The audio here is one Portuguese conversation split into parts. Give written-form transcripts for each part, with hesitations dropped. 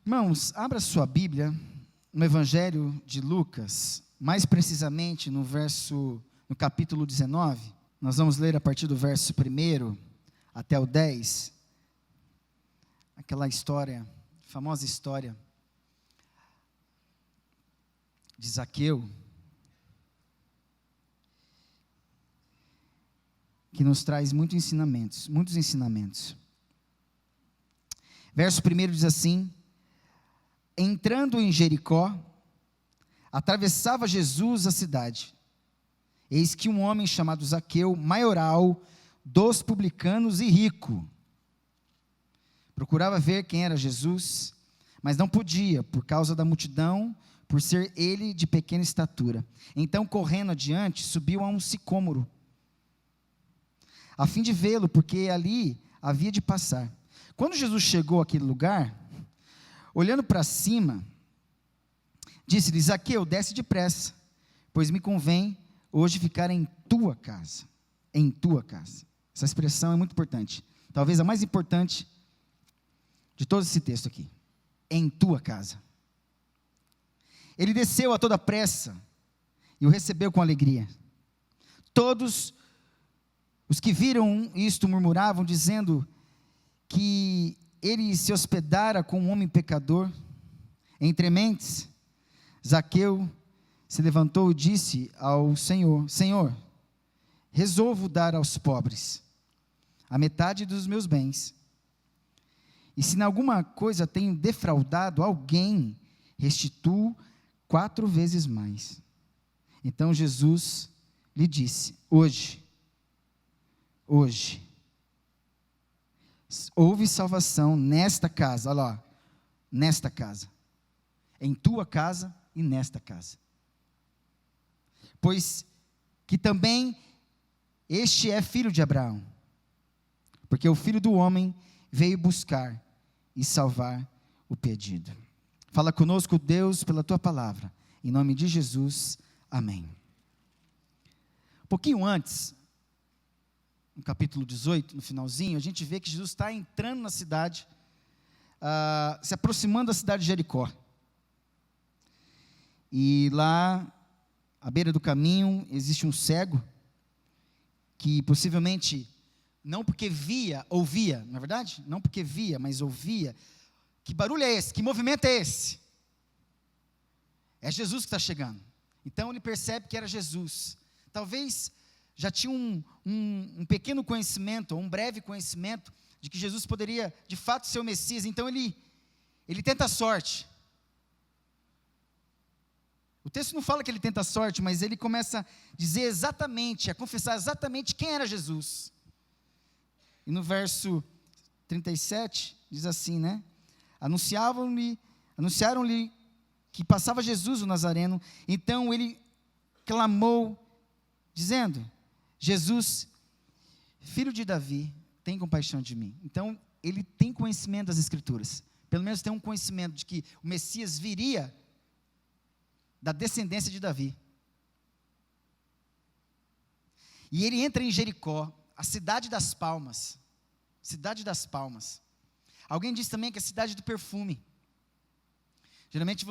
Irmãos, abra sua Bíblia no Evangelho de Lucas, mais precisamente no capítulo 19. Nós vamos ler a partir do verso 1 até o 10. Aquela história, famosa história de Zaqueu, que nos traz muitos ensinamentos. Verso 1 diz assim: entrando em Jericó, atravessava Jesus a cidade. Eis que um homem chamado Zaqueu, maioral dos publicanos e rico, procurava ver quem era Jesus, mas não podia, por causa da multidão, por ser ele de pequena estatura. Então, correndo adiante, subiu a um sicômoro, a fim de vê-lo, porque ali havia de passar. Quando Jesus chegou àquele lugar, olhando para cima, disse-lhe: Zaqueu, desce depressa, pois me convém hoje ficar em tua casa. Em tua casa. Essa expressão é muito importante. Talvez a mais importante de todo esse texto aqui. Em tua casa. Ele desceu a toda pressa e o recebeu com alegria. Todos os que viram isto murmuravam, dizendo que ele se hospedara com um homem pecador. Entre mentes, Zaqueu se levantou e disse ao Senhor: Senhor, resolvo dar aos pobres a metade dos meus bens, e se em alguma coisa tenho defraudado alguém, restituo 4 vezes mais. Então Jesus lhe disse: hoje houve salvação nesta casa. Olha lá, nesta casa, em tua casa e nesta casa, pois que também este é filho de Abraão, porque o Filho do Homem veio buscar e salvar o perdido. Fala conosco, Deus, pela tua palavra, em nome de Jesus, amém. Um pouquinho antes, no capítulo 18, no finalzinho, a gente vê que Jesus está entrando na cidade, se aproximando da cidade de Jericó. E lá, à beira do caminho, existe um cego, que possivelmente, não porque ouvia, não é verdade? Não porque via, mas ouvia. Que barulho é esse? Que movimento é esse? É Jesus que está chegando. Então ele percebe que era Jesus. Talvez já tinha um pequeno conhecimento, ou um breve conhecimento, de que Jesus poderia, de fato, ser o Messias. Então ele tenta a sorte. O texto não fala que ele tenta a sorte, mas ele começa a dizer exatamente, a confessar exatamente quem era Jesus. E no verso 37, diz assim, né? Anunciaram-lhe que passava Jesus o Nazareno. Então ele clamou, dizendo: Jesus, filho de Davi, tem compaixão de mim. Então ele tem conhecimento das Escrituras. Pelo menos tem um conhecimento de que o Messias viria da descendência de Davi. E ele entra em Jericó, a cidade das palmas. Cidade das palmas. Alguém diz também que é a cidade do perfume. Geralmente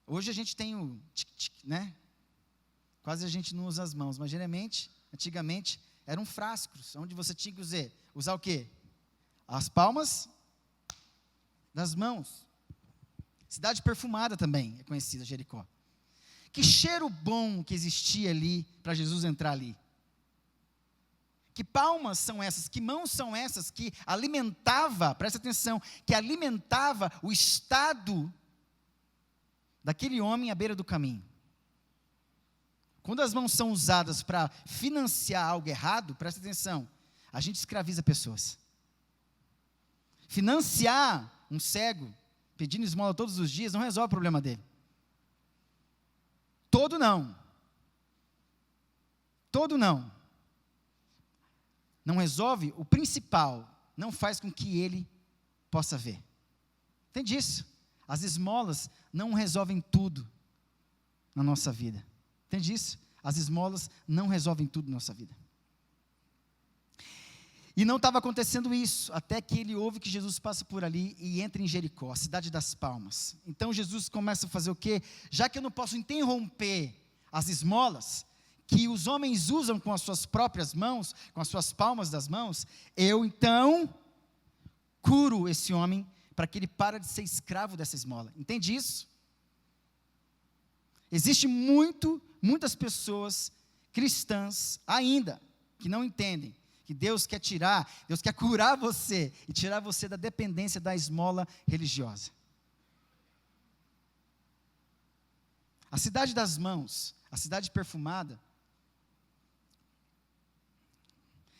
hoje a gente tem o tic-tic, né? Quase a gente não usa as mãos, mas geralmente, antigamente, eram frascos, onde você tinha que usar o quê? As palmas das mãos. Cidade perfumada também é conhecida, Jericó. Que cheiro bom que existia ali, para Jesus entrar ali. Que palmas são essas, que mãos são essas, que alimentava, presta atenção, que alimentava o estado daquele homem à beira do caminho. Quando as mãos são usadas para financiar algo errado, presta atenção, a gente escraviza pessoas. Financiar um cego, pedindo esmola todos os dias, não resolve o problema dele. Todo não. Não resolve o principal, não faz com que ele possa ver. Entende isso? As esmolas não resolvem tudo na nossa vida. Entende isso? As esmolas não resolvem tudo na nossa vida. E não estava acontecendo isso, até que ele ouve que Jesus passa por ali e entra em Jericó, a cidade das palmas. Então Jesus começa a fazer o quê? Já que eu não posso interromper as esmolas que os homens usam com as suas próprias mãos, com as suas palmas das mãos, eu então curo esse homem para que ele pare de ser escravo dessa esmola. Entende isso? Existem muitas pessoas cristãs ainda que não entendem que Deus quer curar você e tirar você da dependência da esmola religiosa. A cidade das mãos, a cidade perfumada,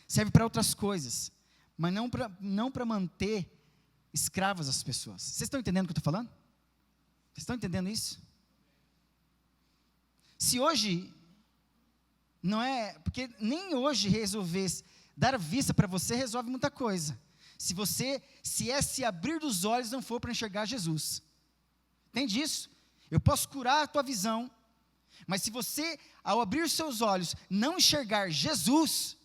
serve para outras coisas, mas não para manter escravas as pessoas. Vocês estão entendendo o que eu estou falando? Vocês estão entendendo isso? Se hoje, não é, porque nem hoje resolver dar vista para você resolve muita coisa. Se abrir dos olhos não for para enxergar Jesus. Entende isso? Eu posso curar a tua visão, mas se você, ao abrir os seus olhos, não enxergar Jesus,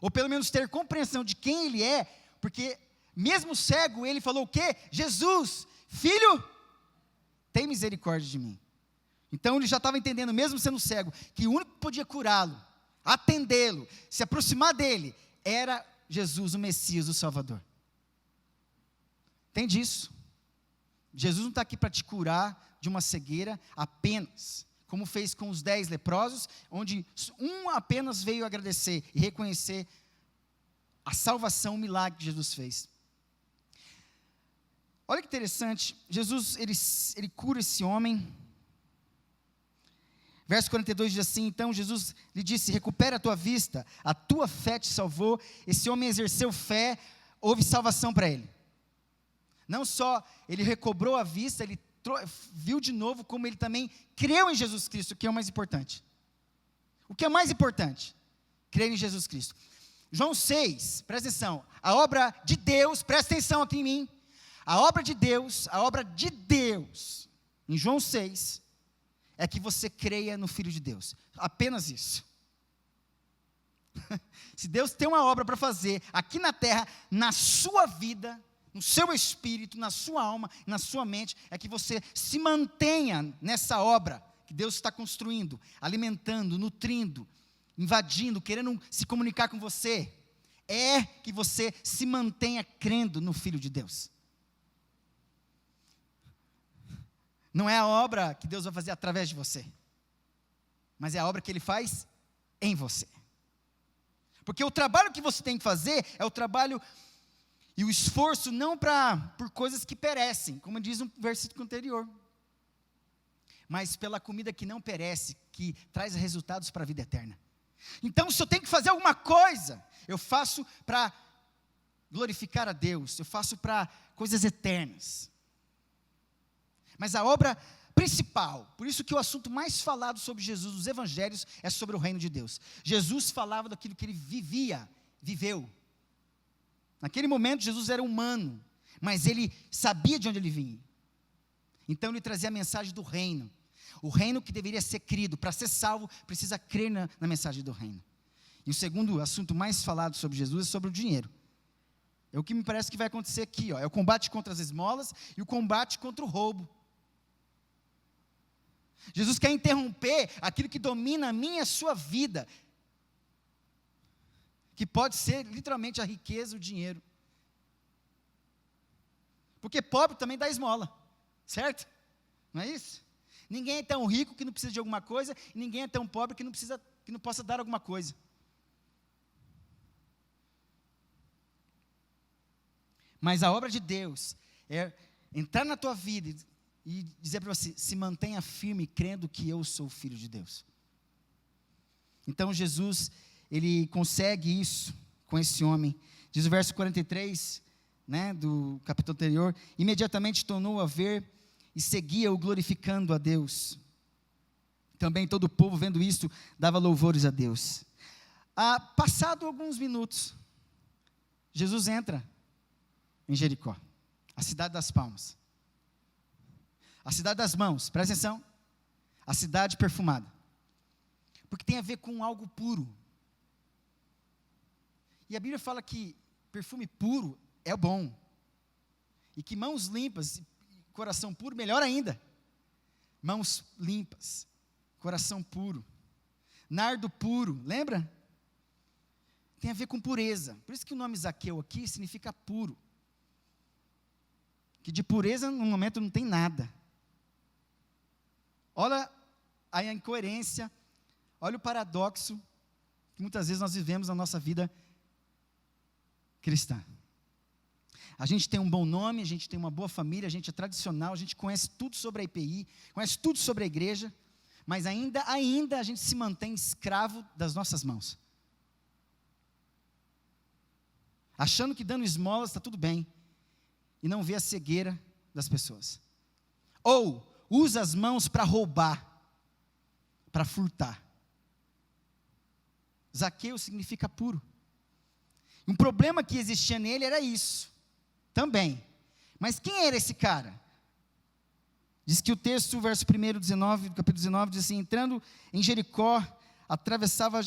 ou pelo menos ter compreensão de quem Ele é, porque mesmo cego, Ele falou o quê? Jesus, filho, tem misericórdia de mim. Então ele já estava entendendo, mesmo sendo cego, que o único que podia curá-lo, atendê-lo, se aproximar dele, era Jesus, o Messias, o Salvador. Entende isso? Jesus não está aqui para te curar de uma cegueira apenas, como fez com os 10 leprosos, onde um apenas veio agradecer e reconhecer a salvação, o milagre que Jesus fez. Olha que interessante, Jesus, ele cura esse homem. Verso 42 diz assim: então Jesus lhe disse, recupera a tua vista, a tua fé te salvou. Esse homem exerceu fé, houve salvação para ele. Não só ele recobrou a vista, ele viu de novo, como ele também creu em Jesus Cristo, que é o mais importante. O que é mais importante? Crer em Jesus Cristo. João 6, presta atenção, a obra de Deus, presta atenção aqui em mim, a obra de Deus, em João 6, é que você creia no Filho de Deus, apenas isso. Se Deus tem uma obra para fazer aqui na terra, na sua vida, no seu espírito, na sua alma, na sua mente, é que você se mantenha nessa obra que Deus está construindo, alimentando, nutrindo, invadindo, querendo se comunicar com você, é que você se mantenha crendo no Filho de Deus. Não é a obra que Deus vai fazer através de você, mas é a obra que Ele faz em você. Porque o trabalho que você tem que fazer é o trabalho e o esforço não por coisas que perecem, como diz um versículo anterior, mas pela comida que não perece, que traz resultados para a vida eterna. Então, se eu tenho que fazer alguma coisa, eu faço para glorificar a Deus, eu faço para coisas eternas. Mas a obra principal, por isso que o assunto mais falado sobre Jesus nos evangelhos é sobre o reino de Deus. Jesus falava daquilo que ele viveu. Naquele momento Jesus era humano, mas ele sabia de onde ele vinha. Então ele trazia a mensagem do reino. O reino que deveria ser crido, para ser salvo, precisa crer na mensagem do reino. E o segundo assunto mais falado sobre Jesus é sobre o dinheiro. É o que me parece que vai acontecer aqui, é o combate contra as esmolas e o combate contra o roubo. Jesus quer interromper aquilo que domina a minha e a sua vida, que pode ser literalmente a riqueza, o dinheiro. Porque pobre também dá esmola, certo? Não é isso? Ninguém é tão rico que não precisa de alguma coisa, e ninguém é tão pobre que não possa dar alguma coisa. Mas a obra de Deus é entrar na tua vida e dizer para você, se mantenha firme crendo que eu sou o Filho de Deus. Então Jesus, ele consegue isso com esse homem. Diz o verso 43, do capítulo anterior, imediatamente tornou a ver e seguia-o glorificando a Deus. Também todo o povo, vendo isto, dava louvores a Deus. Passado alguns minutos, Jesus entra em Jericó, a cidade das palmas. A cidade das mãos, presta atenção, a cidade perfumada, porque tem a ver com algo puro, e a Bíblia fala que perfume puro é bom. E que mãos limpas, coração puro, melhor ainda. Mãos limpas, coração puro, nardo puro, lembra? Tem a ver com pureza. Por isso que o nome Zaqueu aqui significa puro. Que de pureza no momento não tem nada. Olha a incoerência, olha o paradoxo que muitas vezes nós vivemos na nossa vida cristã. A gente tem um bom nome, a gente tem uma boa família, a gente é tradicional, a gente conhece tudo sobre a IPI, conhece tudo sobre a igreja, mas ainda a gente se mantém escravo das nossas mãos. Achando que dando esmolas está tudo bem, e não vê a cegueira das pessoas. Ou usa as mãos para roubar, para furtar. Zaqueu significa puro. Um problema que existia nele era isso, também. Mas quem era esse cara? Diz que o texto, verso 1, 19, do capítulo 19, diz assim: entrando em Jericó, atravessava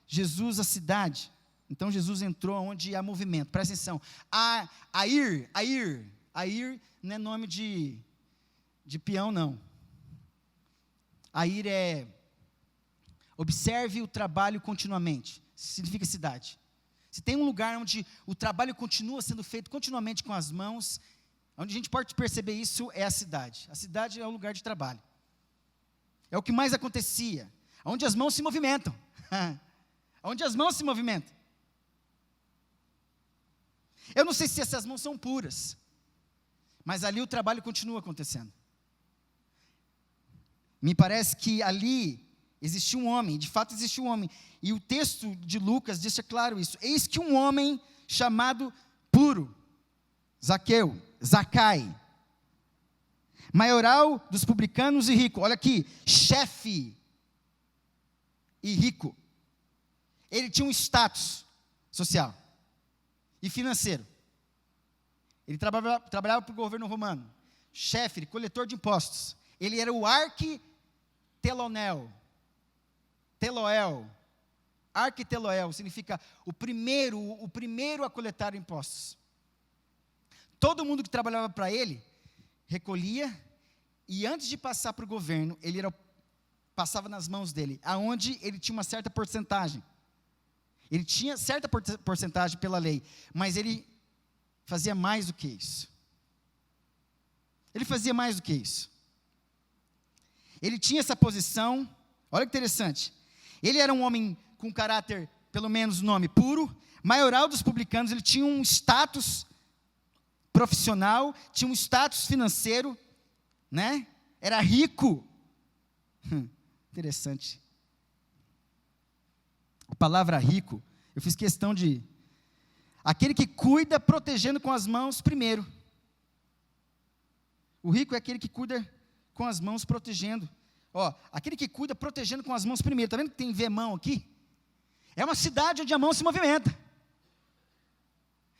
Jesus a cidade. Então Jesus entrou onde há movimento, presta atenção. Air não é nome de peão, não. Air é, observe o trabalho continuamente, significa cidade. Se tem um lugar onde o trabalho continua sendo feito continuamente com as mãos, onde a gente pode perceber isso é a cidade. A cidade é o lugar de trabalho. É o que mais acontecia, onde as mãos se movimentam. Onde as mãos se movimentam. Eu não sei se essas mãos são puras, mas ali o trabalho continua acontecendo. Me parece que ali existia um homem, de fato existia um homem, e o texto de Lucas deixa claro isso. Eis que um homem chamado puro, Zaqueu, Zacai, maioral dos publicanos e rico, olha aqui, chefe e rico, ele tinha um status social e financeiro. Ele trabalhava para o governo romano, chefe, coletor de impostos. Ele era o arquiteloel. Arquiteloel significa o primeiro a coletar impostos. Todo mundo que trabalhava para ele, recolhia, e antes de passar para o governo, passava nas mãos dele, aonde ele tinha uma certa porcentagem. Ele tinha certa porcentagem pela lei, mas ele fazia mais do que isso. Ele fazia mais do que isso. Ele tinha essa posição, olha que interessante. Ele era um homem com caráter, pelo menos nome, puro, maioral dos publicanos, ele tinha um status profissional, tinha um status financeiro, né? Era rico. Interessante. A palavra rico, eu fiz questão de... aquele que cuida protegendo com as mãos primeiro. O rico é aquele que cuida com as mãos protegendo. Aquele que cuida protegendo com as mãos primeiro. Está vendo que tem mão aqui? É uma cidade onde a mão se movimenta.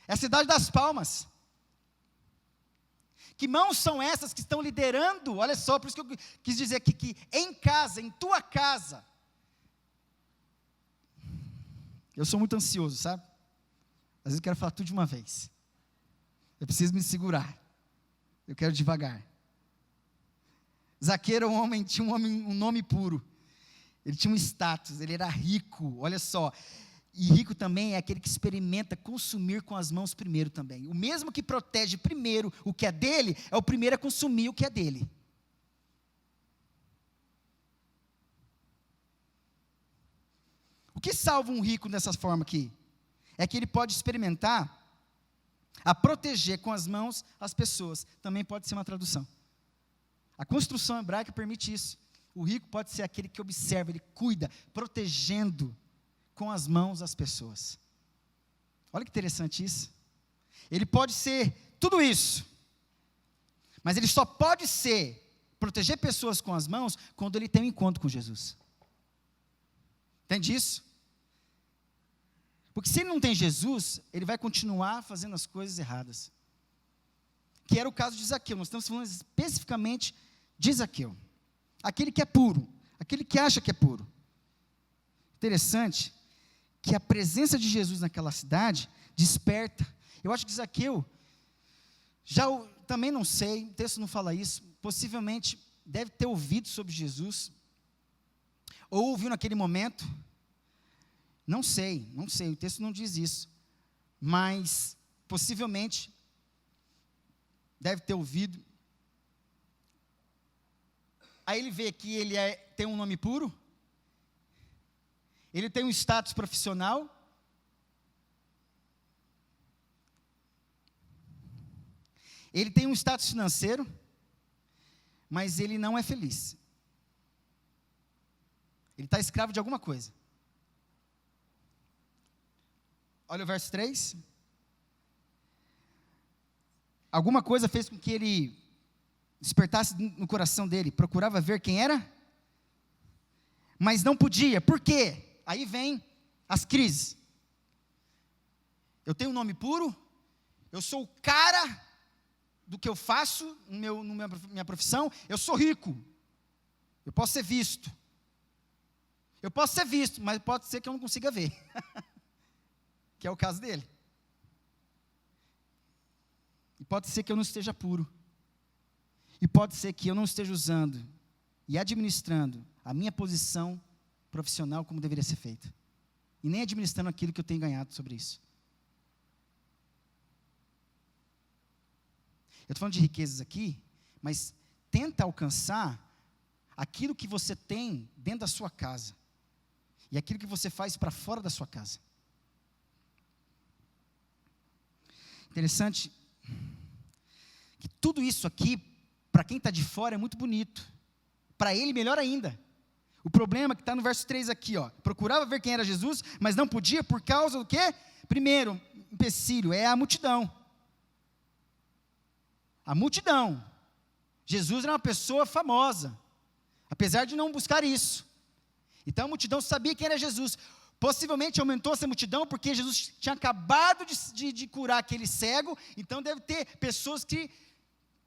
É a cidade das palmas. Que mãos são essas que estão liderando? Olha só, por isso que eu quis dizer aqui que em casa, em tua casa. Eu sou muito ansioso, sabe? Às vezes eu quero falar tudo de uma vez. Eu preciso me segurar. Eu quero devagar. Zaqueu era tinha um nome puro. Ele tinha um status, ele era rico, olha só. E rico também é aquele que experimenta consumir com as mãos primeiro também. O mesmo que protege primeiro o que é dele, é o primeiro a consumir o que é dele. O que salva um rico dessa forma aqui? É que ele pode experimentar a proteger com as mãos as pessoas. Também pode ser uma tradução. A construção hebraica permite isso. O rico pode ser aquele que observa, ele cuida, protegendo com as mãos as pessoas. Olha que interessante isso. Ele pode ser tudo isso, mas ele só pode proteger pessoas com as mãos quando ele tem um encontro com Jesus. Entende isso? Porque se ele não tem Jesus, ele vai continuar fazendo as coisas erradas. Que era o caso de Zaqueu. Nós estamos falando especificamente de Zaqueu. Aquele que é puro, aquele que acha que é puro. Interessante que a presença de Jesus naquela cidade desperta. Eu acho que Zaqueu, também não sei, o texto não fala isso, possivelmente deve ter ouvido sobre Jesus, ou ouviu naquele momento, não sei, o texto não diz isso, mas possivelmente deve ter ouvido. Aí ele vê que ele tem um nome puro, ele tem um status profissional, ele tem um status financeiro, mas ele não é feliz. Ele está escravo de alguma coisa. Olha o verso 3. Alguma coisa fez com que ele despertasse no coração dele, procurava ver quem era, mas não podia. Por quê? Aí vem as crises. Eu tenho um nome puro, eu sou o cara do que eu faço, minha profissão, eu sou rico, eu posso ser visto, mas pode ser que eu não consiga ver, que é o caso dele, e pode ser que eu não esteja puro, e pode ser que eu não esteja usando e administrando a minha posição profissional como deveria ser feita, e nem administrando aquilo que eu tenho ganhado sobre isso. Eu estou falando de riquezas aqui, mas tenta alcançar aquilo que você tem dentro da sua casa, e aquilo que você faz para fora da sua casa. Interessante, que tudo isso aqui, para quem está de fora, é muito bonito, para ele melhor ainda. O problema que está no verso 3 aqui, procurava ver quem era Jesus, mas não podia por causa do quê? Primeiro, empecilho, é a multidão. A multidão. Jesus era uma pessoa famosa, apesar de não buscar isso. Então a multidão sabia quem era Jesus. Possivelmente aumentou essa multidão porque Jesus tinha acabado de curar aquele cego. Então deve ter pessoas que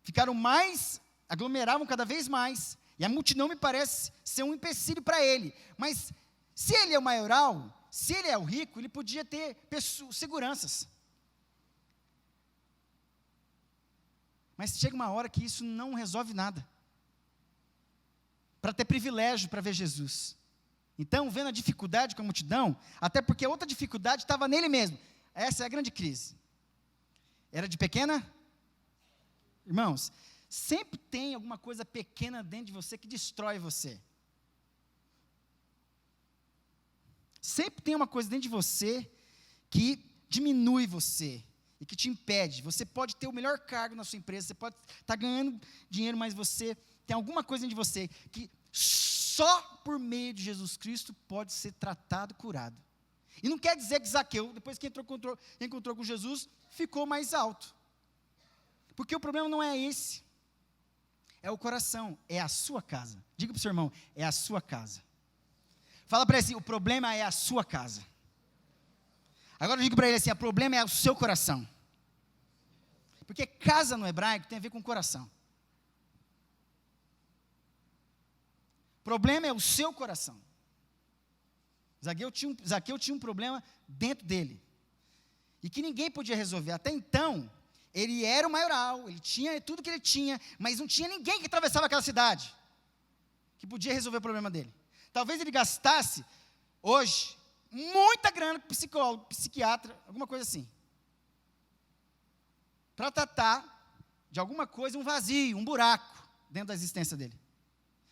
ficaram mais, aglomeravam cada vez mais. E a multidão me parece ser um empecilho para ele. Mas se ele é o maioral, se ele é o rico, ele podia ter seguranças. Mas chega uma hora que isso não resolve nada. Para ter privilégio para ver Jesus. Então, vendo a dificuldade com a multidão, até porque outra dificuldade estava nele mesmo. Essa é a grande crise. Era de pequena? Irmãos, sempre tem alguma coisa pequena dentro de você que destrói você. Sempre tem uma coisa dentro de você que diminui você e que te impede. Você pode ter o melhor cargo na sua empresa, você pode estar ganhando dinheiro, mas você tem alguma coisa dentro de você que só por meio de Jesus Cristo pode ser tratado, curado. E não quer dizer que Zaqueu, depois que encontrou com Jesus, ficou mais alto. Porque o problema não é esse. É o coração, é a sua casa. Diga para o seu irmão, é a sua casa. Fala para ele assim, o problema é a sua casa. Agora eu digo para ele assim, o problema é o seu coração. Porque casa no hebraico tem a ver com coração. O problema é o seu coração. Zaqueu tinha um problema dentro dele. E que ninguém podia resolver. Até então, ele era o maioral, ele tinha tudo que ele tinha, mas não tinha ninguém que atravessava aquela cidade que podia resolver o problema dele. Talvez ele gastasse, hoje, muita grana com psicólogo, psiquiatra, alguma coisa assim. Para tratar de alguma coisa, um vazio, um buraco dentro da existência dele.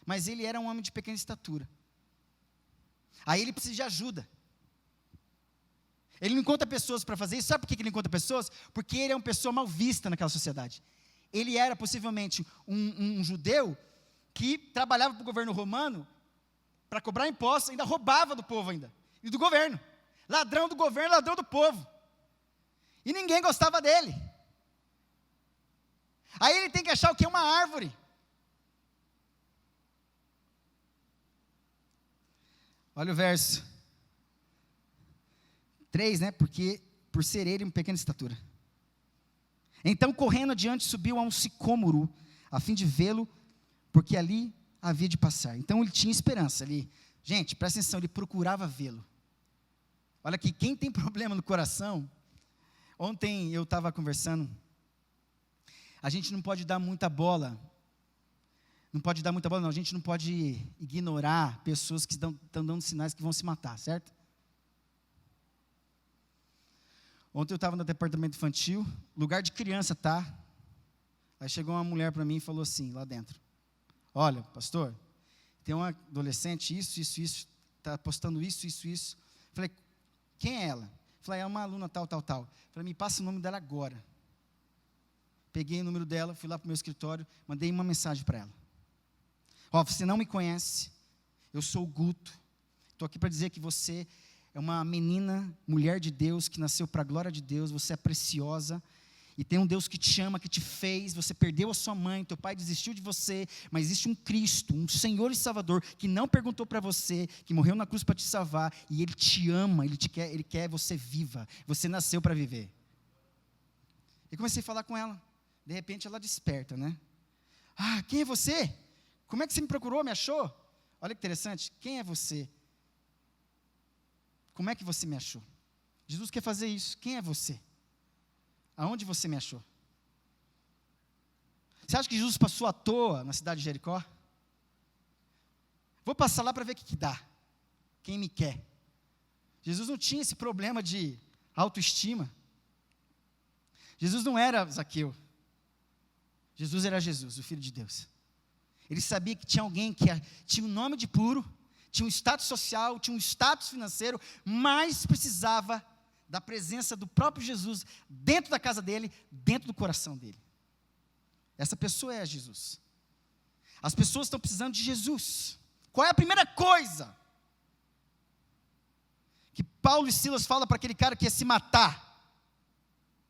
Mas ele era um homem de pequena estatura. Aí ele precisa de ajuda. Ele não encontra pessoas para fazer isso. Sabe por que ele não encontra pessoas? Porque ele é uma pessoa mal vista naquela sociedade. Ele era possivelmente um judeu que trabalhava para o governo romano para cobrar impostos, ainda roubava do povo ainda. E do governo. Ladrão do governo, ladrão do povo. E ninguém gostava dele. Aí ele tem que achar o que? Uma árvore. Olha o verso 3, né? Porque por ser ele uma pequena estatura. Então, correndo adiante, subiu a um sicômoro, a fim de vê-lo, porque ali havia de passar. Então, ele tinha esperança ali. Gente, presta atenção, ele procurava vê-lo. Olha aqui, quem tem problema no coração, Ontem eu estava conversando, a gente não pode dar muita bola, a gente não pode ignorar pessoas que estão dando sinais que vão se matar, certo? Ontem eu estava no departamento infantil, lugar de criança, tá? Aí chegou uma mulher para mim e falou assim, lá dentro: olha, pastor, tem uma adolescente, isso, está postando isso. Falei, quem é ela? Falei, é uma aluna tal. Falei, me passa o nome dela agora. Peguei o número dela, fui lá para o meu escritório, mandei uma mensagem para ela. Ó, você não me conhece, eu sou o Guto, estou aqui para dizer que você é uma menina, mulher de Deus, que nasceu para a glória de Deus, você é preciosa, e tem um Deus que te ama, que te fez, você perdeu a sua mãe, teu pai desistiu de você, mas existe um Cristo, um Senhor e Salvador, que não perguntou para você, que morreu na cruz para te salvar, e Ele te ama, Ele quer você viva, você nasceu para viver. E comecei a falar com ela, de repente ela desperta, né? Ah, quem é você? Como é que você me procurou, me achou? Olha que interessante, quem é você? Como é que você me achou? Jesus quer fazer isso, quem é você? Aonde você me achou? Você acha que Jesus passou à toa na cidade de Jericó? Vou passar lá para ver o que dá. Quem me quer? Jesus não tinha esse problema de autoestima. Jesus não era Zaqueu. Jesus era Jesus, o Filho de Deus. Ele sabia que tinha alguém que tinha um nome de puro, tinha um status social, tinha um status financeiro, mas precisava da presença do próprio Jesus dentro da casa dele, dentro do coração dele. Essa pessoa é Jesus. As pessoas estão precisando de Jesus. Qual é a primeira coisa que Paulo e Silas falam para aquele cara que ia se matar,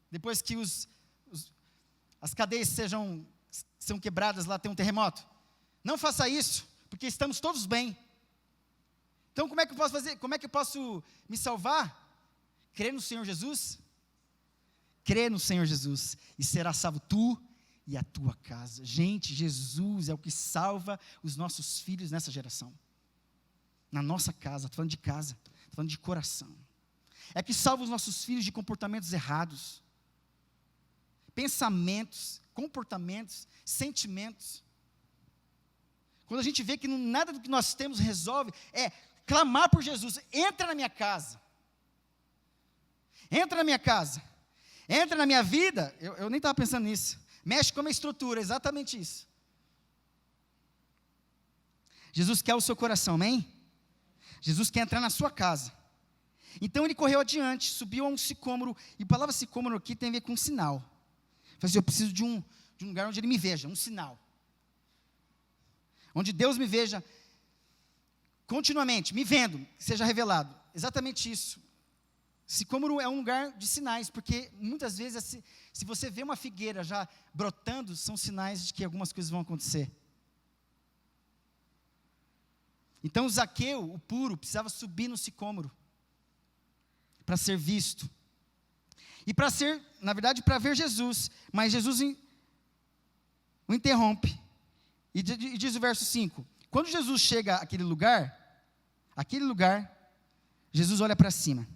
depois que as cadeias são quebradas, lá tem um terremoto? Não faça isso, porque estamos todos bem. Então como é que eu posso fazer? Como é que eu posso me salvar? Crê no Senhor Jesus? Crê no Senhor Jesus, e será salvo tu e a tua casa. Gente, Jesus é o que salva os nossos filhos nessa geração. Na nossa casa, estou falando de casa, estou falando de coração. É que salva os nossos filhos de comportamentos errados, pensamentos, comportamentos, sentimentos. Quando a gente vê que nada do que nós temos resolve, é clamar por Jesus. Entra na minha casa. Entra na minha casa. Entra na minha vida. Eu nem estava pensando nisso. Mexe com a minha estrutura, exatamente isso. Jesus quer o seu coração, amém? Jesus quer entrar na sua casa. Então ele correu adiante, subiu a um sicômoro, e a palavra sicômoro aqui tem a ver com um sinal. Ele falou assim, eu preciso de um lugar onde ele me veja, um sinal. Onde Deus me veja continuamente, me vendo, que seja revelado. Exatamente isso. Sicômoro é um lugar de sinais, porque muitas vezes, se você vê uma figueira já brotando, são sinais de que algumas coisas vão acontecer. Então Zaqueu, o puro, precisava subir no sicômoro, para ser visto. E para ser, na verdade, para ver Jesus. Mas Jesus o interrompe. E diz o verso 5, quando Jesus chega àquele lugar, Jesus olha para cima.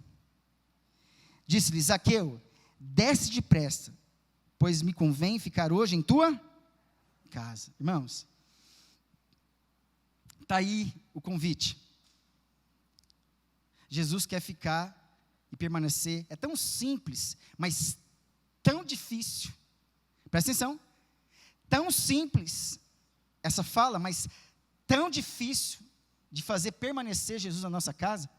Disse-lhe, Zaqueu, desce depressa, pois me convém ficar hoje em tua casa. Irmãos, está aí o convite. Jesus quer ficar e permanecer. É tão simples, mas tão difícil. Presta atenção. Tão simples essa fala, mas tão difícil de fazer permanecer Jesus na nossa casa,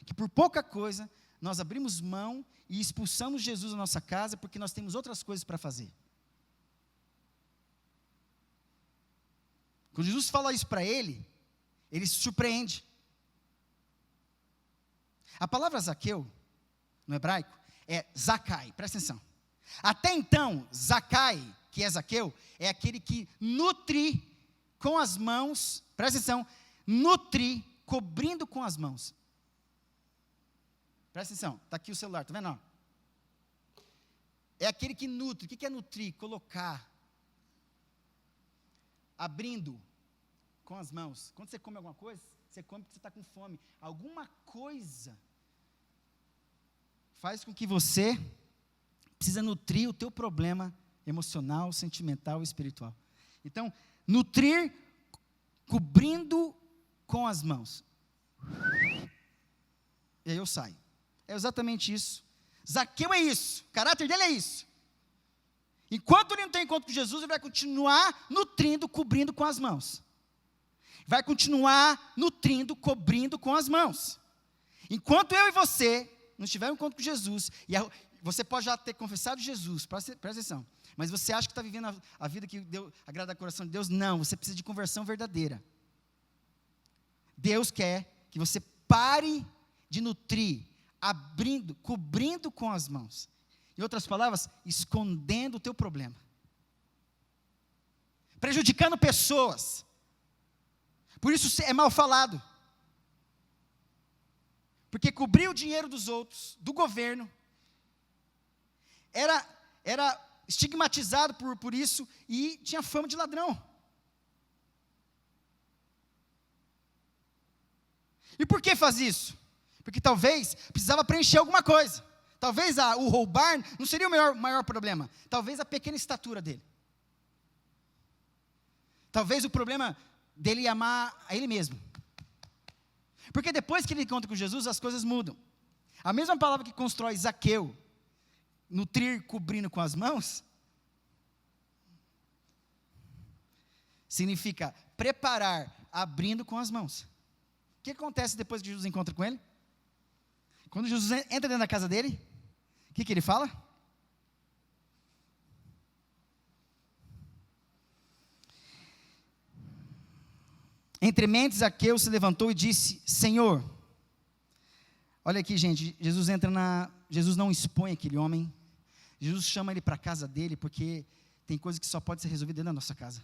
que por pouca coisa nós abrimos mão e expulsamos Jesus da nossa casa, porque nós temos outras coisas para fazer. Quando Jesus fala isso para ele se surpreende. A palavra Zaqueu, no hebraico, é Zacai, presta atenção. Até então, Zacai, que é Zaqueu, é aquele que nutre com as mãos, presta atenção, nutre cobrindo com as mãos. Presta atenção, está aqui o celular, está vendo? É aquele que nutre. O que é nutrir? Colocar, abrindo com as mãos. Quando você come alguma coisa, você come porque você está com fome. Alguma coisa faz com que você precisa nutrir o teu problema emocional, sentimental e espiritual. Então, nutrir cobrindo com as mãos. E aí eu saio. É exatamente isso. Zaqueu é isso. O caráter dele é isso. Enquanto ele não tem encontro com Jesus, ele vai continuar nutrindo, cobrindo com as mãos. Vai continuar nutrindo, cobrindo com as mãos. Enquanto eu e você não tivermos um encontro com Jesus, você pode já ter confessado Jesus, presta atenção, mas você acha que está vivendo a vida que agrada ao coração de Deus? Não, você precisa de conversão verdadeira. Deus quer que você pare de nutrir, abrindo, cobrindo com as mãos. Em outras palavras, escondendo o teu problema. Prejudicando pessoas. Por isso é mal falado. Porque cobrir o dinheiro dos outros, do governo, era estigmatizado por isso e tinha fama de ladrão. E por que faz isso? Porque talvez precisava preencher alguma coisa. Talvez o roubar não seria o maior problema. Talvez a pequena estatura dele. Talvez o problema dele amar a ele mesmo. Porque depois que ele encontra com Jesus, as coisas mudam. A mesma palavra que constrói Zaqueu, nutrir cobrindo com as mãos, significa preparar abrindo com as mãos. O que acontece depois que Jesus encontra com ele? Quando Jesus entra dentro da casa dele, o que ele fala? Entre mentes, Zaqueu se levantou e disse: Senhor, olha aqui, gente, Jesus não expõe aquele homem, Jesus chama ele para a casa dele, porque tem coisas que só pode ser resolvida dentro da nossa casa,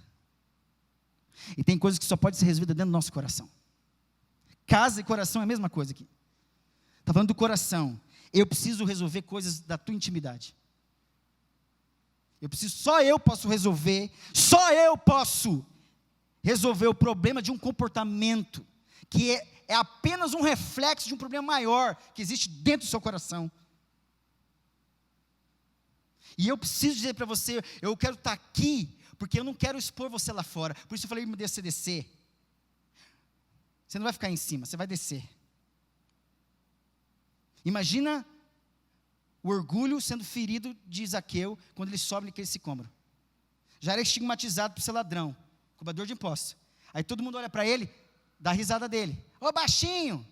e tem coisas que só pode ser resolvida dentro do nosso coração. Casa e coração é a mesma coisa aqui. Está falando do coração. Eu preciso resolver coisas da tua intimidade. Só eu posso resolver o problema de um comportamento, que é apenas um reflexo de um problema maior, que existe dentro do seu coração. E eu preciso dizer para você, eu quero estar aqui, porque eu não quero expor você lá fora. Por isso eu falei, você descer. Você não vai ficar em cima, você vai descer. Imagina o orgulho sendo ferido de Zaqueu, quando ele sobe naquele sicômoro. Já era estigmatizado por ser ladrão, cobrador de impostos. Aí todo mundo olha para ele, dá risada dele. Ô baixinho,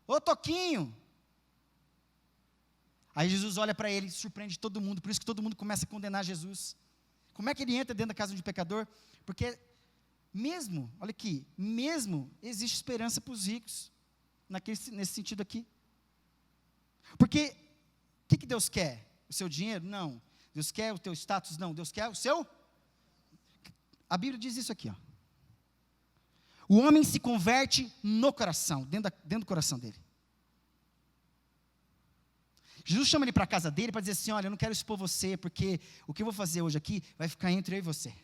ô toquinho. Aí Jesus olha para ele, surpreende todo mundo, por isso que todo mundo começa a condenar Jesus. Como é que ele entra dentro da casa de um pecador? Porque olha aqui, existe esperança para os ricos, nesse sentido aqui. Porque, o que Deus quer? O seu dinheiro? Não. Deus quer o teu status? Não. Deus quer o seu... A Bíblia diz isso aqui, ó. O homem se converte no coração, dentro do coração dele. Jesus chama ele para a casa dele para dizer assim, olha, eu não quero expor você, porque o que eu vou fazer hoje aqui vai ficar entre eu e você.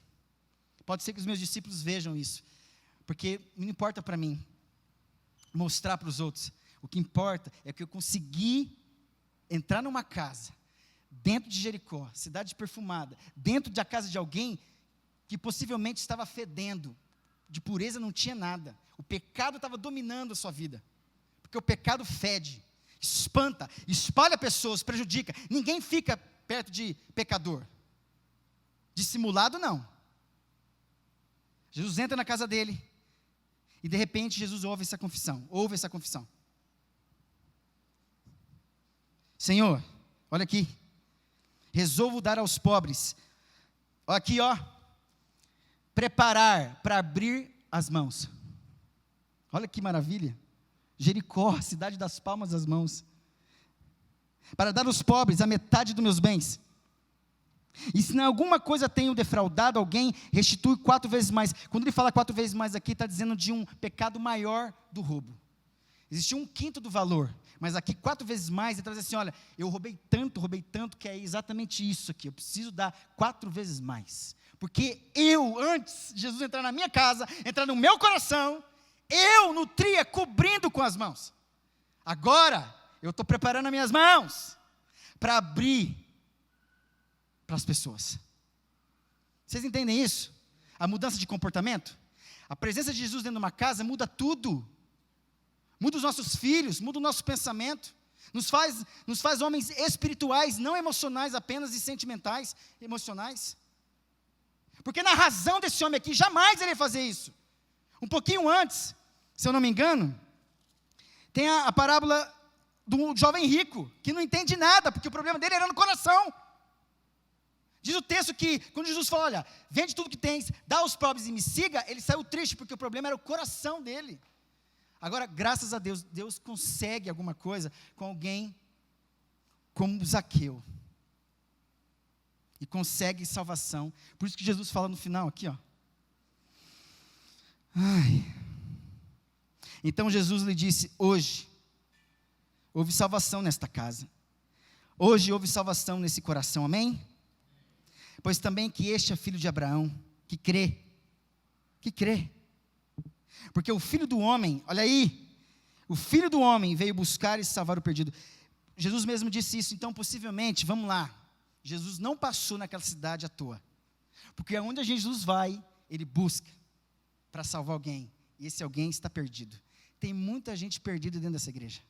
Pode ser que os meus discípulos vejam isso, porque não importa para mim mostrar para os outros. O que importa é que eu consegui entrar numa casa, dentro de Jericó, cidade perfumada, dentro da casa de alguém que possivelmente estava fedendo, de pureza não tinha nada, o pecado estava dominando a sua vida, porque o pecado fede, espanta, espalha pessoas, prejudica, ninguém fica perto de pecador, dissimulado não. Jesus entra na casa dele, e de repente Jesus ouve essa confissão. Senhor, olha aqui, resolvo dar aos pobres, aqui ó, preparar para abrir as mãos. Olha que maravilha, Jericó, cidade das palmas das mãos, para dar aos pobres a metade dos meus bens, e se em alguma coisa tenho defraudado alguém, restitui 4 vezes mais. Quando ele fala 4 vezes mais aqui, está dizendo de um pecado maior do roubo. Existia 1/5 do valor, mas aqui 4 vezes mais, ele traz assim, olha, eu roubei tanto, que é exatamente isso aqui, eu preciso dar 4 vezes mais, porque antes de Jesus entrar na minha casa, entrar no meu coração, eu nutria cobrindo com as mãos, agora, eu estou preparando as minhas mãos, para abrir para as pessoas. Vocês entendem isso? A mudança de comportamento? A presença de Jesus dentro de uma casa muda tudo. Muda os nossos filhos, muda o nosso pensamento. Nos faz homens espirituais, não emocionais apenas, e sentimentais, emocionais. Porque na razão desse homem aqui, jamais ele ia fazer isso. Um pouquinho antes, se eu não me engano, tem a parábola do jovem rico, que não entende nada, porque o problema dele era no coração. Diz o texto que, quando Jesus falou, olha, vende tudo que tens, dá aos pobres e me siga, ele saiu triste, porque o problema era o coração dele. Agora, graças a Deus, Deus consegue alguma coisa com alguém como Zaqueu. E consegue salvação. Por isso que Jesus fala no final aqui, ó. Então Jesus lhe disse, hoje, houve salvação nesta casa. Hoje houve salvação nesse coração, amém? Pois também que este é filho de Abraão, que crê. Porque o Filho do Homem, olha aí, o Filho do Homem veio buscar e salvar o perdido. Jesus mesmo disse isso, então possivelmente, vamos lá, Jesus não passou naquela cidade à toa. Porque aonde Jesus vai, ele busca para salvar alguém. E esse alguém está perdido. Tem muita gente perdida dentro dessa igreja.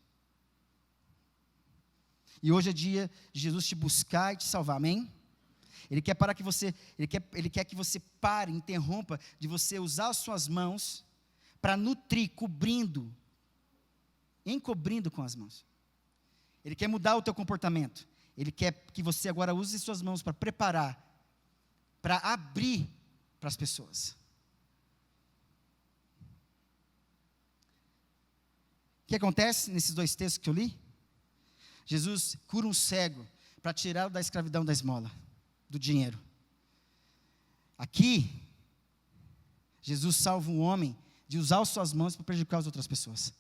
E hoje é dia de Jesus te buscar e te salvar, amém? Ele quer que você pare, interrompa de você usar as suas mãos para nutrir, encobrindo com as mãos. Ele quer mudar o teu comportamento. Ele quer que você agora use suas mãos para preparar, para abrir para as pessoas. O que acontece nesses dois textos que eu li? Jesus cura um cego para tirá-lo da escravidão da esmola, do dinheiro. Aqui, Jesus salva um homem de usar as suas mãos para prejudicar as outras pessoas.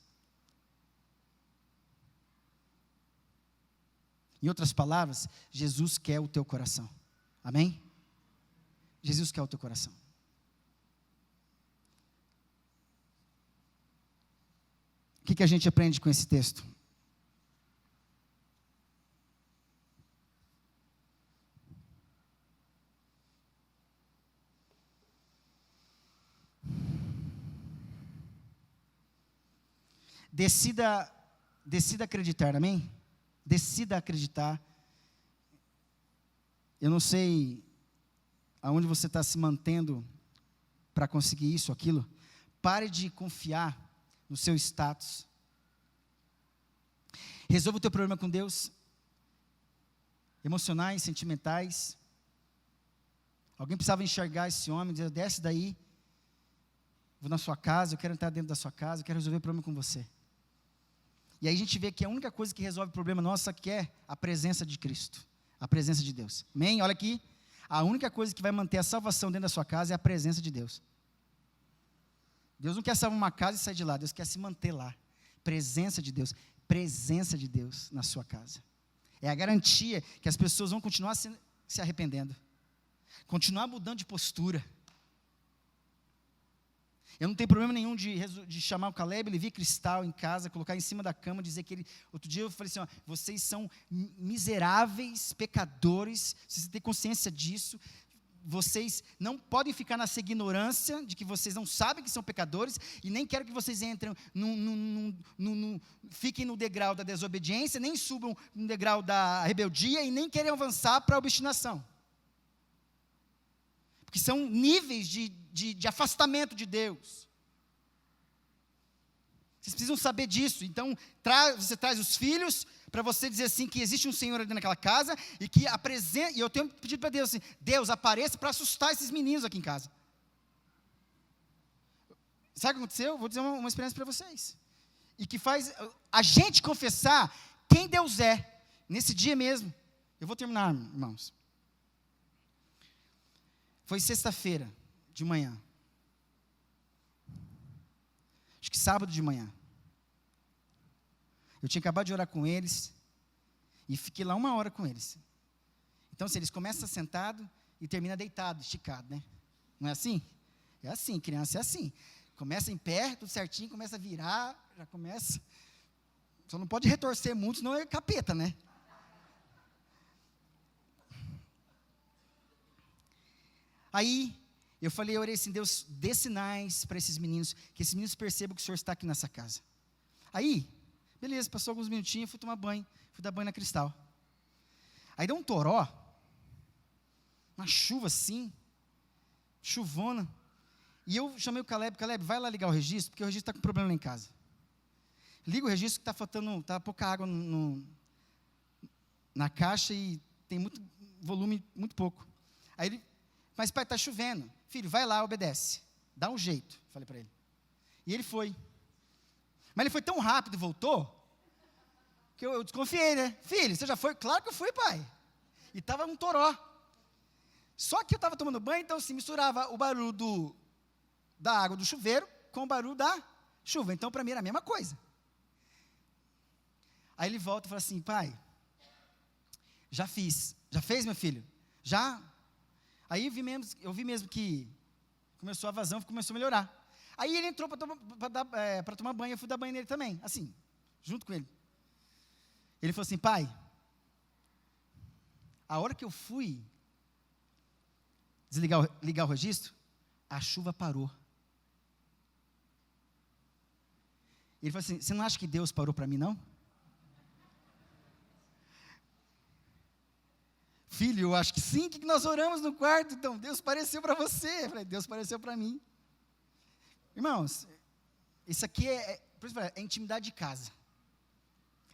Em outras palavras, Jesus quer o teu coração. Amém? Jesus quer o teu coração. O que a gente aprende com esse texto? Decida acreditar, amém? Decida acreditar. Eu não sei aonde você está se mantendo para conseguir isso, aquilo. Pare de confiar no seu status. Resolva o teu problema com Deus. Emocionais, sentimentais. Alguém precisava enxergar esse homem, dizer, desce daí, vou na sua casa, eu quero entrar dentro da sua casa, eu quero resolver o problema com você. E aí a gente vê que a única coisa que resolve o problema nosso aqui é a presença de Cristo, a presença de Deus. Amém? Olha aqui, a única coisa que vai manter a salvação dentro da sua casa é a presença de Deus. Deus não quer salvar uma casa e sair de lá, Deus quer se manter lá. Presença de Deus na sua casa. É a garantia que as pessoas vão continuar se arrependendo, continuar mudando de postura. Eu não tenho problema nenhum de chamar o Caleb, ele vir cristal em casa, colocar em cima da cama, dizer que ele... Outro dia eu falei assim, ó, vocês são miseráveis, pecadores, vocês têm consciência disso, vocês não podem ficar nessa ignorância de que vocês não sabem que são pecadores, e nem quero que vocês entrem, fiquem no degrau da desobediência, nem subam no degrau da rebeldia, e nem querem avançar para a obstinação. Porque são níveis de afastamento de Deus. Vocês precisam saber disso. Então, você traz os filhos para você dizer assim, que existe um Senhor ali naquela casa, e que e eu tenho pedido para Deus assim, Deus, apareça para assustar esses meninos aqui em casa. Sabe o que aconteceu? Vou dizer uma experiência para vocês. E que faz a gente confessar quem Deus é. Nesse dia mesmo. Eu vou terminar, irmãos. Foi sexta-feira, de manhã. Acho que sábado de manhã. Eu tinha acabado de orar com eles, e fiquei lá 1 hora com eles. Então, assim, eles começam sentado e terminam deitado, esticado, né? Não é assim? É assim, criança é assim. Começa em pé, tudo certinho, começa a virar, já começa. Só não pode retorcer muito, senão é capeta, né? Aí, eu orei assim, Deus, dê sinais para esses meninos, que esses meninos percebam que o Senhor está aqui nessa casa. Aí, beleza, passou alguns minutinhos, fui tomar banho, fui dar banho na Cristal. Aí deu um toró, uma chuva assim, chuvona, e eu chamei o Caleb, vai lá ligar o registro, porque o registro está com problema lá em casa. Liga o registro que está pouca água na caixa e tem muito volume, muito pouco. Aí ele, mas pai, está chovendo. Filho, vai lá, obedece. Dá um jeito, falei para ele. E ele foi. Mas ele foi tão rápido e voltou, que eu desconfiei, né? Filho, você já foi? Claro que eu fui, pai. E estava um toró. Só que eu estava tomando banho, então assim, misturava o barulho da água do chuveiro com o barulho da chuva. Então, para mim, era a mesma coisa. Aí ele volta e fala assim, pai, já fiz. Já fez, meu filho? Já. Aí eu vi mesmo que começou a vazão, começou a melhorar. Aí ele entrou para tomar banho, eu fui dar banho nele também, assim, junto com ele. Ele falou assim, pai, a hora que eu fui ligar o registro, a chuva parou. Ele falou assim, você não acha que Deus parou para mim, não? Filho, eu acho que sim, que nós oramos no quarto, então Deus pareceu para você. Eu falei, Deus pareceu para mim. Irmãos, isso aqui é intimidade de casa.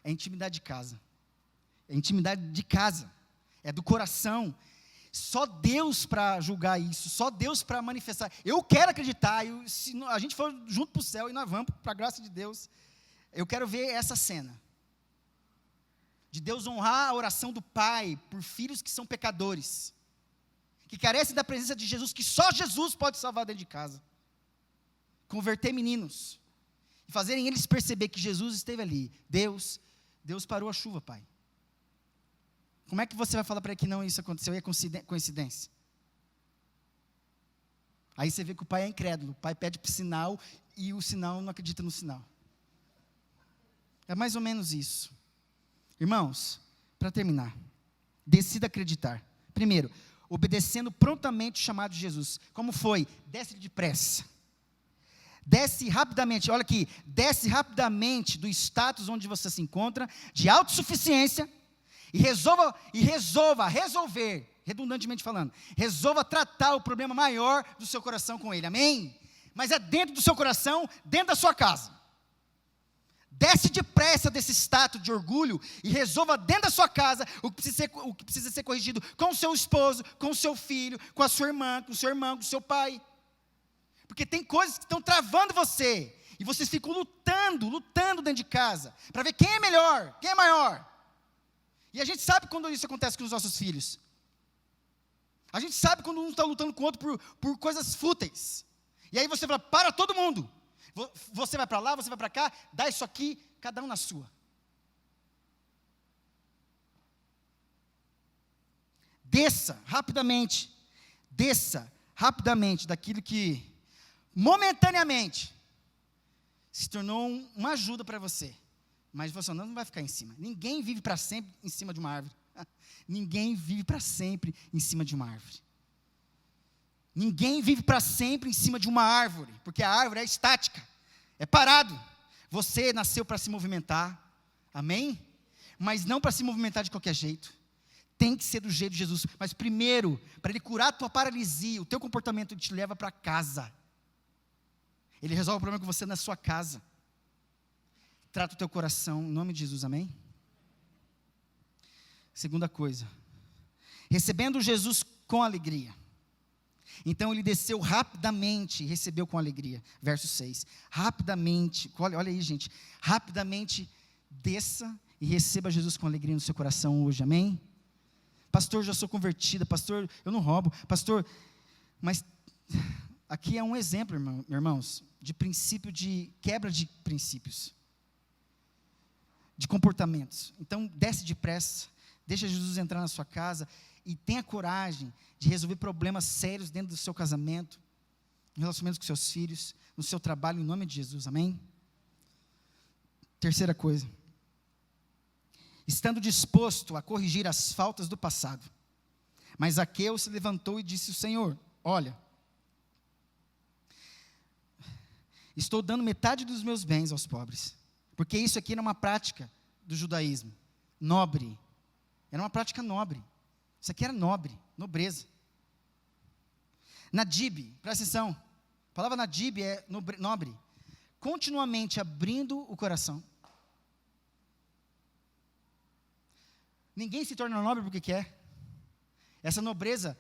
É intimidade de casa. É intimidade de casa. É do coração. Só Deus para julgar isso, só Deus para manifestar. Eu quero acreditar, se a gente for junto para o céu e nós vamos, para a graça de Deus, eu quero ver essa cena. De Deus honrar a oração do Pai por filhos que são pecadores, que carecem da presença de Jesus, que só Jesus pode salvar dentro de casa. Converter meninos, e fazerem eles perceber que Jesus esteve ali. Deus parou a chuva, Pai. Como é que você vai falar para ele que não isso aconteceu? É coincidência. Aí você vê que o pai é incrédulo, o pai pede para o sinal, e o sinal não acredita no sinal. É mais ou menos isso. Irmãos, para terminar, decida acreditar. Primeiro, obedecendo prontamente o chamado de Jesus. Como foi? Desce depressa. Desce rapidamente, olha aqui, desce rapidamente do status onde você se encontra, de autossuficiência, e resolver, redundantemente falando, resolva tratar o problema maior do seu coração com ele, amém? Mas é dentro do seu coração, dentro da sua casa. Desce depressa desse status de orgulho e resolva dentro da sua casa o que precisa ser corrigido com o seu esposo, com o seu filho, com a sua irmã, com o seu irmão, com o seu pai. Porque tem coisas que estão travando você, e vocês ficam lutando dentro de casa, para ver quem é melhor, quem é maior. E a gente sabe quando isso acontece com os nossos filhos. A gente sabe quando um está lutando com o outro por coisas fúteis. E aí você fala, para todo mundo. Você vai para lá, você vai para cá, dá isso aqui, cada um na sua. Desça rapidamente daquilo que momentaneamente se tornou uma ajuda para você. Mas você não vai ficar em cima. Ninguém vive para sempre em cima de uma árvore. Ninguém vive para sempre em cima de uma árvore. Ninguém vive para sempre em cima de uma árvore, porque a árvore é estática, é parado. Você nasceu para se movimentar, amém? Mas não para se movimentar de qualquer jeito. Tem que ser do jeito de Jesus. Mas primeiro, para Ele curar a tua paralisia, o teu comportamento, Ele te leva para casa. Ele resolve o problema com você na sua casa. Trata o teu coração, em nome de Jesus, amém? Segunda coisa, recebendo Jesus com alegria. Então ele desceu rapidamente e recebeu com alegria. Verso 6. Rapidamente, olha aí, gente. Rapidamente desça e receba Jesus com alegria no seu coração hoje, amém? Pastor, já sou convertida. Pastor, eu não roubo. Pastor, mas aqui é um exemplo, irmãos, de princípio de quebra de princípios, de comportamentos. Então desce depressa, deixa Jesus entrar na sua casa e tenha coragem de resolver problemas sérios dentro do seu casamento, em relacionamentos com seus filhos, no seu trabalho, em nome de Jesus, amém? Terceira coisa, estando disposto a corrigir as faltas do passado, mas Zaqueu se levantou e disse ao Senhor, olha, estou dando metade dos meus bens aos pobres, porque isso aqui era uma prática do judaísmo, nobre, era uma prática nobre, isso aqui era nobre, nobreza. Nadib, presta atenção, a palavra nadib é nobre, continuamente abrindo o coração. Ninguém se torna nobre porque quer. Essa nobreza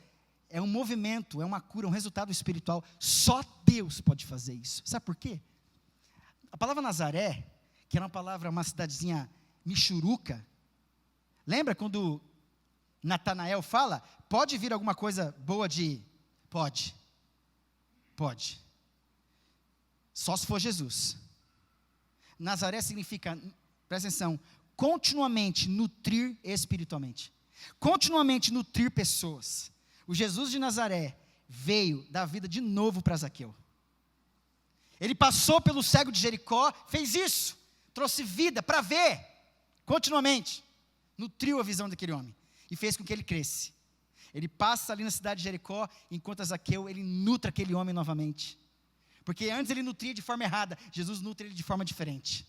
é um movimento, é uma cura, um resultado espiritual. Só Deus pode fazer isso. Sabe por quê? A palavra Nazaré, que era uma cidadezinha michuruca, lembra quando Natanael fala, pode vir alguma coisa boa de... Pode. Só se for Jesus. Nazaré significa, presta atenção, continuamente nutrir espiritualmente. Continuamente nutrir pessoas. O Jesus de Nazaré veio dar vida de novo para Zaqueu. Ele passou pelo cego de Jericó, fez isso, trouxe vida para ver, continuamente, nutriu a visão daquele homem, e fez com que ele cresce. Ele passa ali na cidade de Jericó, enquanto Zaqueu, ele nutre aquele homem novamente, porque antes ele nutria de forma errada, Jesus nutre ele de forma diferente.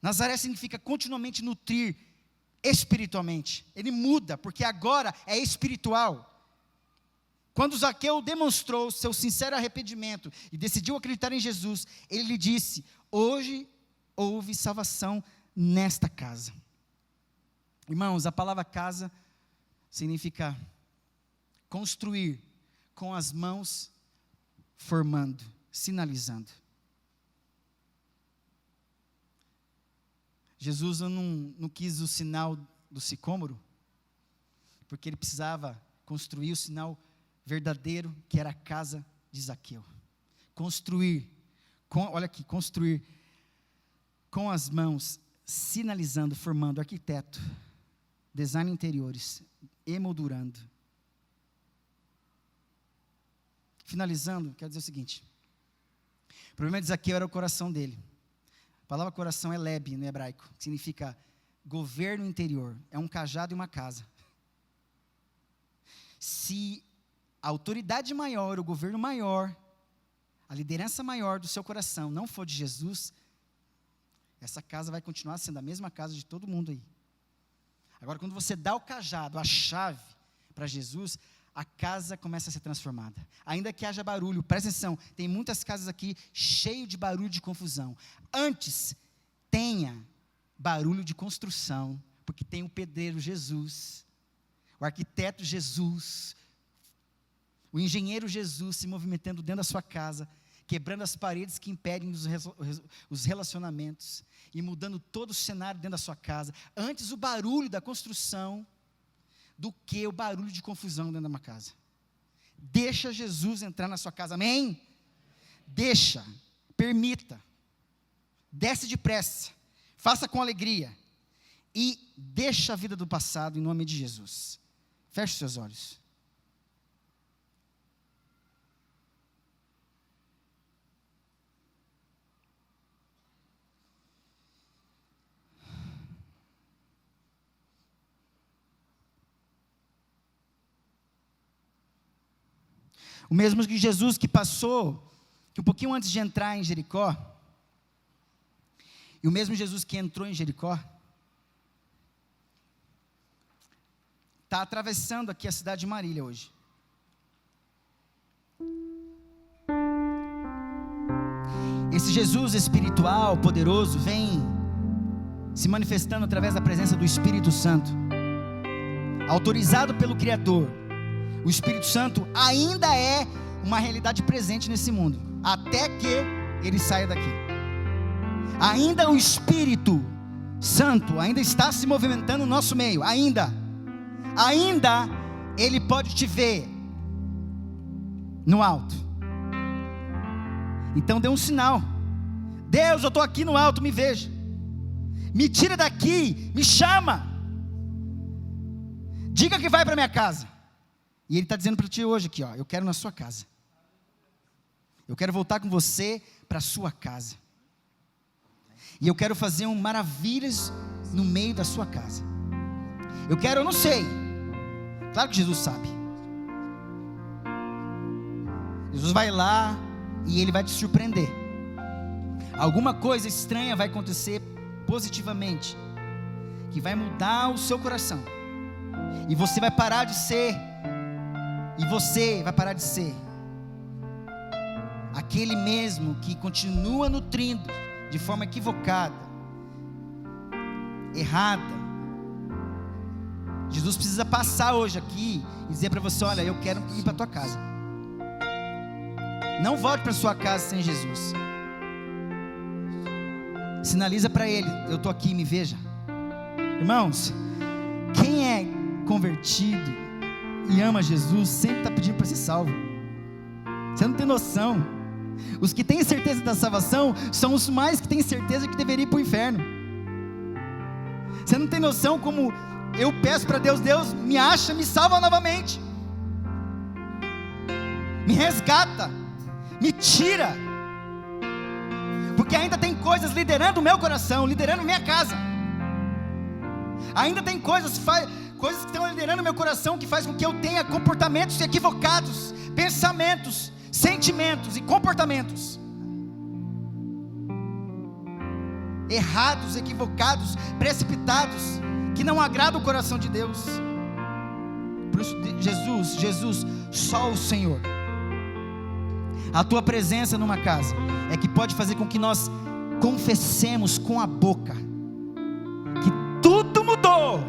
Nazaré significa continuamente nutrir espiritualmente. Ele muda, porque agora é espiritual. Quando Zaqueu demonstrou seu sincero arrependimento e decidiu acreditar em Jesus, ele lhe disse: hoje houve salvação nesta casa. Irmãos, a palavra casa significa construir com as mãos, formando, sinalizando. Jesus não quis o sinal do sicômoro, porque ele precisava construir o sinal verdadeiro, que era a casa de Zaqueu. Construir com as mãos, sinalizando, formando, arquiteto, design interiores, emoldurando. Finalizando, quero dizer o seguinte: o problema de Zaqueu era o coração dele. A palavra coração é leb no hebraico, que significa governo interior, é um cajado e uma casa. Se a autoridade maior, o governo maior, a liderança maior do seu coração não for de Jesus, essa casa vai continuar sendo a mesma casa de todo mundo aí. Agora, quando você dá o cajado, a chave para Jesus, a casa começa a ser transformada. Ainda que haja barulho, presta atenção, tem muitas casas aqui cheio de barulho, de confusão. Antes, tenha barulho de construção, porque tem o pedreiro Jesus, o arquiteto Jesus, o engenheiro Jesus se movimentando dentro da sua casa, quebrando as paredes que impedem os relacionamentos e mudando todo o cenário dentro da sua casa. Antes o barulho da construção do que o barulho de confusão dentro de uma casa. Deixa Jesus entrar na sua casa, amém? Deixa, permita, desce depressa, faça com alegria e deixa a vida do passado em nome de Jesus. Feche os seus olhos. O mesmo que Jesus que passou, que um pouquinho antes de entrar em Jericó, e o mesmo Jesus que entrou em Jericó, está atravessando aqui a cidade de Marília hoje. Esse Jesus espiritual, poderoso, vem se manifestando através da presença do Espírito Santo, autorizado pelo Criador. O Espírito Santo ainda é uma realidade presente nesse mundo, até que ele saia daqui. Ainda o Espírito Santo ainda está se movimentando no nosso meio, ainda ele pode te ver no alto. Então dê um sinal: Deus, eu estou aqui no alto, me veja, me tira daqui, me chama, diga que vai para minha casa. E ele está dizendo para ti hoje aqui, ó, eu quero na sua casa. Eu quero voltar com você para a sua casa. E eu quero fazer maravilhas no meio da sua casa. Eu não sei. Claro que Jesus sabe. Jesus vai lá e Ele vai te surpreender. Alguma coisa estranha vai acontecer positivamente, que vai mudar o seu coração, e você vai parar de ser aquele mesmo que continua nutrindo de forma equivocada, errada. Jesus precisa passar hoje aqui e dizer para você: olha, eu quero ir para a tua casa. Não volte para sua casa sem Jesus. Sinaliza para Ele: eu estou aqui, me veja. Irmãos, quem é convertido e ama Jesus sempre está pedindo para ser salvo. Você não tem noção. Os que têm certeza da salvação são os mais que têm certeza que deveriam ir para o inferno. Você não tem noção como eu peço para Deus: Deus, me acha, me salva novamente, me resgata, me tira, porque ainda tem coisas liderando o meu coração, liderando minha casa. Ainda tem coisas que estão liderando o meu coração, que faz com que eu tenha comportamentos equivocados, pensamentos, sentimentos e comportamentos errados, equivocados, precipitados, que não agradam o coração de Deus. Por isso, Jesus, só o Senhor. A tua presença numa casa é que pode fazer com que nós confessemos com a boca que tudo mudou,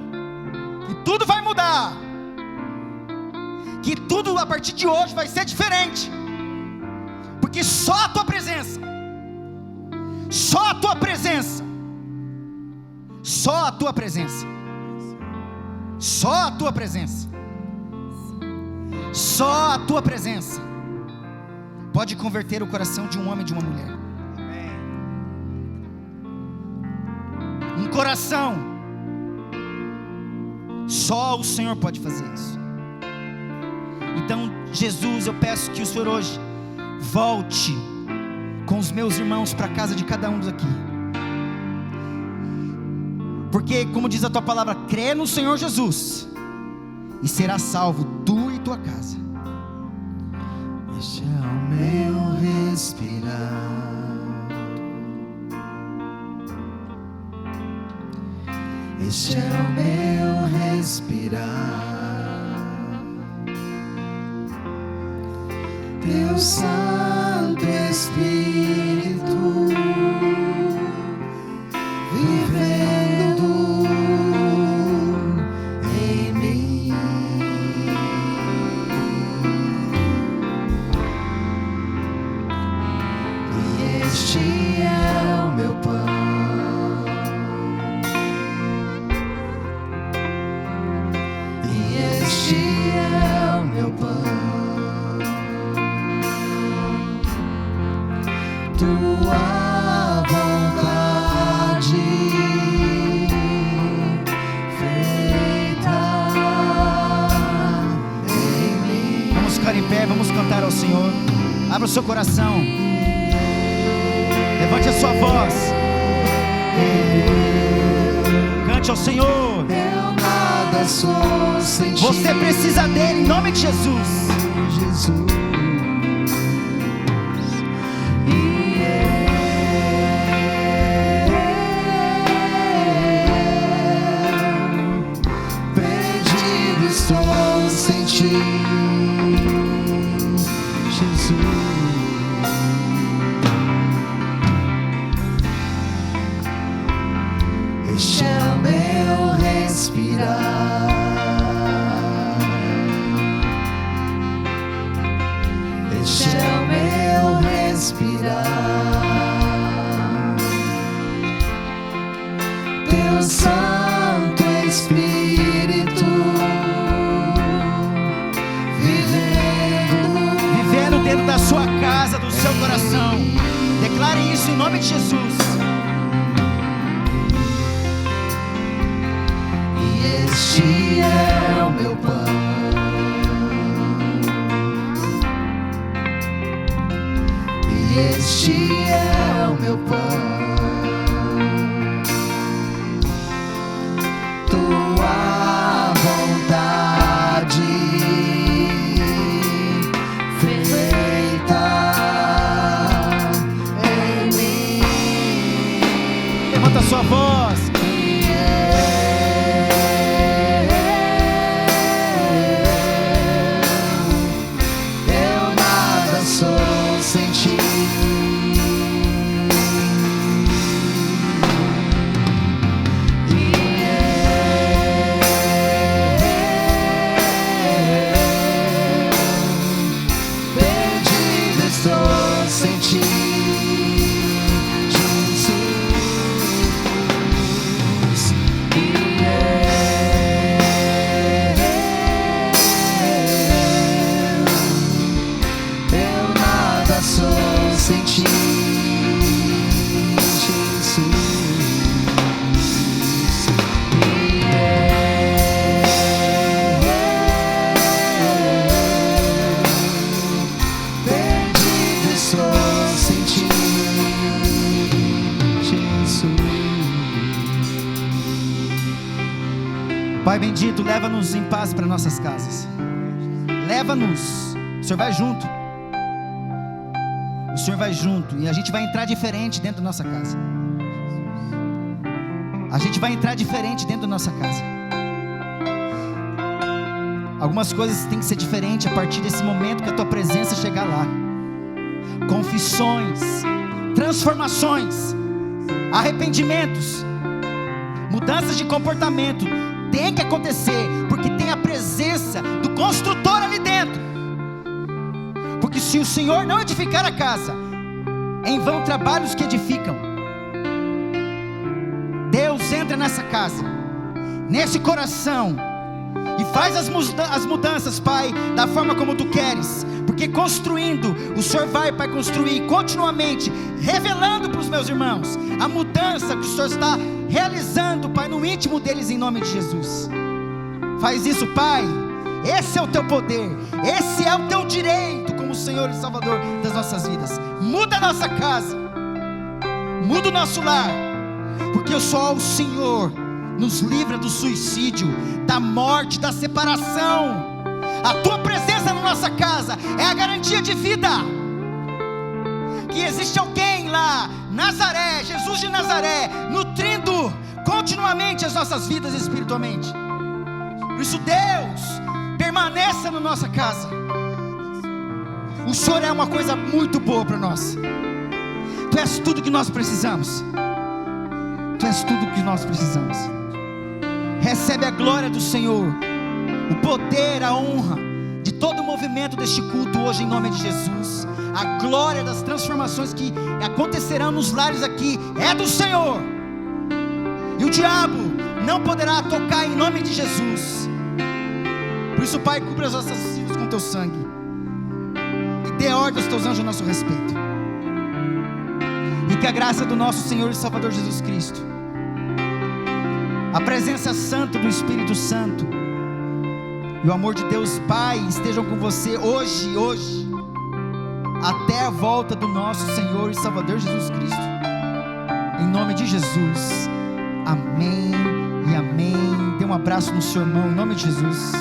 que tudo vai mudar, que tudo a partir de hoje vai ser diferente, porque só a tua presença, só a tua presença, só a tua presença, só a tua presença, só a tua presença pode converter o coração de um homem e de uma mulher. Um coração, só o Senhor pode fazer isso. Então, Jesus, eu peço que o Senhor hoje volte com os meus irmãos para a casa de cada um aqui, porque como diz a tua palavra, crê no Senhor Jesus e será salvo tu e tua casa. Este é o meu respirar, este é o meu respirar. Teu Santo Espírito vivendo em mim. E este é o meu pão, e este é o meu pão. Tua vontade feita em mim. Vamos ficar em pé, vamos cantar ao Senhor. Abra o seu coração, levante a sua voz, cante ao Senhor. Eu nada sou sem ti. Você precisa dele, em nome de Jesus. Jesus. Estou sem ti, Jesus. Este é o meu respirar, este é o meu respirar. Teu Santo Espírito dentro da sua casa, do seu coração. Declare isso em nome de Jesus. E este é o meu pão, e este é o meu pão. Tua vontade feita bendito, leva-nos em paz para nossas casas. Leva-nos. O Senhor vai junto. O Senhor vai junto. E a gente vai entrar diferente dentro da nossa casa. A gente vai entrar diferente dentro da nossa casa. Algumas coisas têm que ser diferentes a partir desse momento que a tua presença chegar lá. Confissões, transformações, arrependimentos, mudanças de comportamento tem que acontecer, porque tem a presença do construtor ali dentro. Porque se o Senhor não edificar a casa, em vão trabalham os que edificam. Deus entra nessa casa, nesse coração, e faz as mudanças, Pai, da forma como Tu queres. Porque construindo, o Senhor vai, Pai, construir continuamente, revelando para os meus irmãos a mudança que o Senhor está realizando, Pai, no íntimo deles, em nome de Jesus. Faz isso, Pai. Esse é o Teu poder, esse é o Teu direito como Senhor e Salvador das nossas vidas. Muda a nossa casa, muda o nosso lar, porque só o Senhor nos livra do suicídio, da morte, da separação. A Tua presença na nossa casa é a garantia de vida. Que existe alguém lá, Nazaré, Jesus de Nazaré, nutrindo continuamente as nossas vidas espiritualmente. Por isso, Deus, permaneça na nossa casa. O Senhor é uma coisa muito boa para nós. Tu és tudo que nós precisamos. Tu és tudo que nós precisamos. Recebe a glória do Senhor, o poder, a honra de todo o movimento deste culto hoje, em nome de Jesus. A glória das transformações que acontecerão nos lares aqui é do Senhor. E o diabo não poderá tocar, em nome de Jesus. Por isso, Pai, cubra as nossas filhas com Teu sangue e dê ordem aos Teus anjos a nosso respeito. E que a graça do nosso Senhor e Salvador Jesus Cristo, a presença santa do Espírito Santo e o amor de Deus Pai estejam com você hoje, até a volta do nosso Senhor e Salvador Jesus Cristo. Em nome de Jesus, amém e amém. Dê um abraço no seu irmão, em nome de Jesus.